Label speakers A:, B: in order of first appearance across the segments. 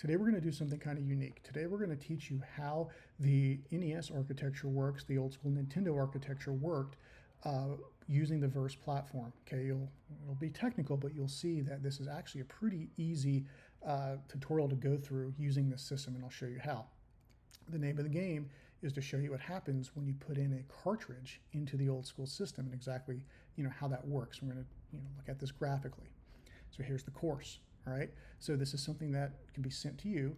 A: Today we're going to do something kind of unique. Today we're going to teach you how the NES architecture works, the old school Nintendo architecture worked using the Verse platform. Okay, it'll be technical, but you'll see that this is actually a pretty easy tutorial to go through using this system, and I'll show you how. The name of the game is to show you what happens when you put in a cartridge into the old school system and exactly how that works. We're going to look at this graphically. So here's the course. All right, so this is something that can be sent to you,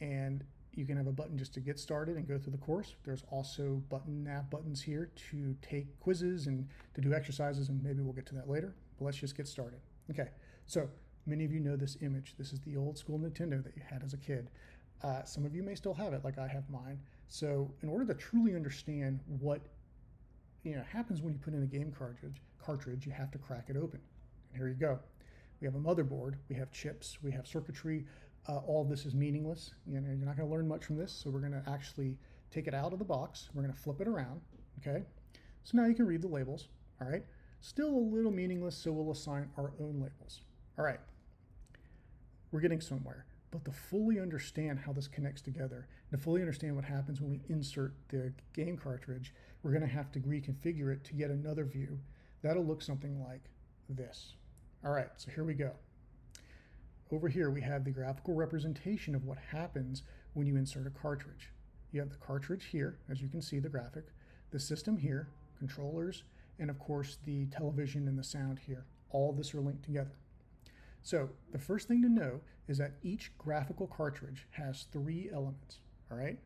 A: and you can have a button just to get started and go through the course. There's also nav buttons here to take quizzes and to do exercises, and maybe we'll get to that later, but let's just get started. Okay, so many of you know this image. This is the old school Nintendo that you had as a kid. Some of you may still have it, like I have mine. So in order to truly understand what happens when you put in a game cartridge, you have to crack it open. And here you go. We have a motherboard, we have chips, we have circuitry. All of this is meaningless. You're not going to learn much from this, so we're going to actually take it out of the box. We're going to flip it around, okay? So now you can read the labels, all right? Still a little meaningless, so we'll assign our own labels. All right, we're getting somewhere. But to fully understand how this connects together, and to fully understand what happens when we insert the game cartridge, we're going to have to reconfigure it to get another view. That'll look something like this. All right, so here we go. Over here, we have the graphical representation of what happens when you insert a cartridge. You have the cartridge here, as you can see, the graphic, the system here, controllers, and of course the television and the sound here. All of this are linked together. So the first thing to know is that each graphical cartridge has three elements, all right?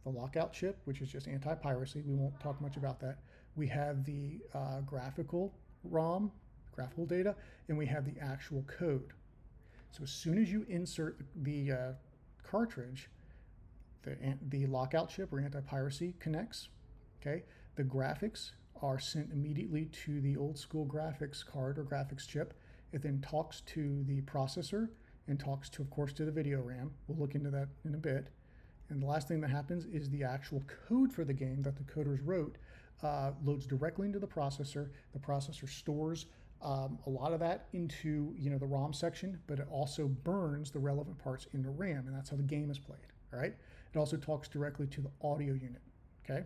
A: The lockout chip, which is just anti-piracy. We won't talk much about that. We have the graphical ROM, graphical data, and we have the actual code. So as soon as you insert the cartridge, the lockout chip or anti-piracy connects, okay? The graphics are sent immediately to the old school graphics card or graphics chip. It then talks to the processor and talks to, of course, to the video RAM. We'll look into that in a bit. And the last thing that happens is the actual code for the game that the coders wrote loads directly into the processor. The processor stores a lot of that into the ROM section, but it also burns the relevant parts into RAM, and that's how the game is played. All right. It also talks directly to the audio unit. Okay.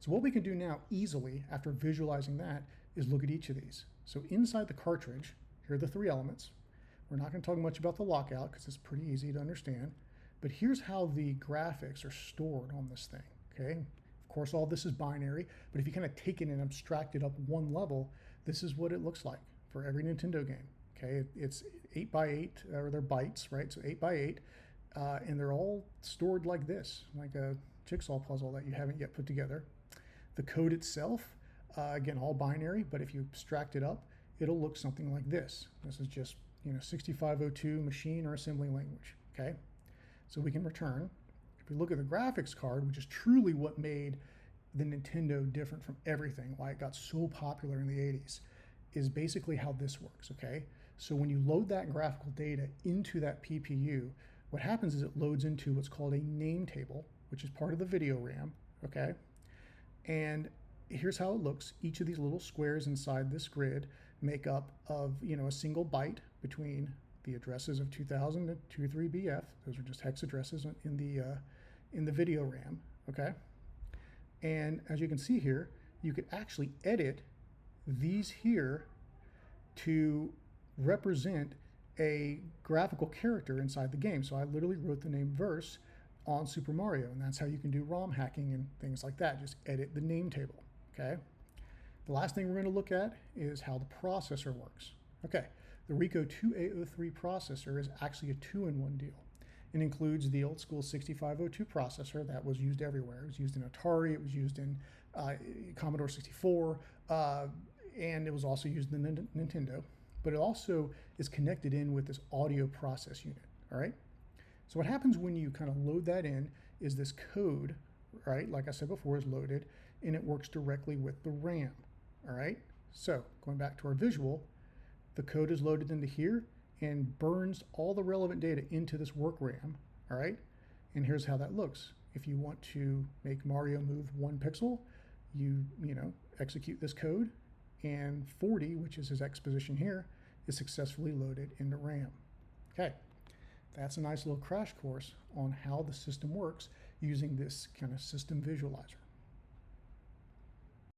A: So what we can do now easily after visualizing that is look at each of these. So inside the cartridge, here are the three elements. We're not going to talk much about the lockout because it's pretty easy to understand, but here's how the graphics are stored on this thing. Okay. Of course, all this is binary, but if you kind of take it and abstract it up one level, this is what it looks like for every Nintendo game. Okay, it's 8x8, or they're bytes, right? So 8x8, and they're all stored like this, like a jigsaw puzzle that you haven't yet put together. The code itself, again, all binary, but if you abstract it up, it'll look something like this. This is just 6502 machine or assembly language. Okay, so we can return. If we look at the graphics card, which is truly what made the Nintendo different from everything, why it got so popular in the 80s, is basically how this works, okay? So when you load that graphical data into that PPU, what happens is it loads into what's called a name table, which is part of the video RAM, okay? And here's how it looks. Each of these little squares inside this grid make up of, a single byte between the addresses of 2000 to 23BF. Those are just hex addresses in the video RAM, okay? And as you can see here, you could actually edit these here to represent a graphical character inside the game. So I literally wrote the name Verse on Super Mario, and that's how you can do ROM hacking and things like that. Just edit the name table, okay? The last thing we're going to look at is how the processor works. Okay, the Rico 2803 processor is actually a two-in-one deal. It includes the old school 6502 processor that was used everywhere. It was used in Atari, it was used in Commodore 64, and it was also used in the Nintendo. But it also is connected in with this audio process unit, all right? So what happens when you kind of load that in is this code, right, like I said before, is loaded, and it works directly with the RAM, all right? So going back to our visual, the code is loaded into here and burns all the relevant data into this work RAM, all right? And here's how that looks. If you want to make Mario move 1 pixel, you execute this code, and 40, which is his X position here, is successfully loaded into RAM. Okay. That's a nice little crash course on how the system works using this kind of system visualizer.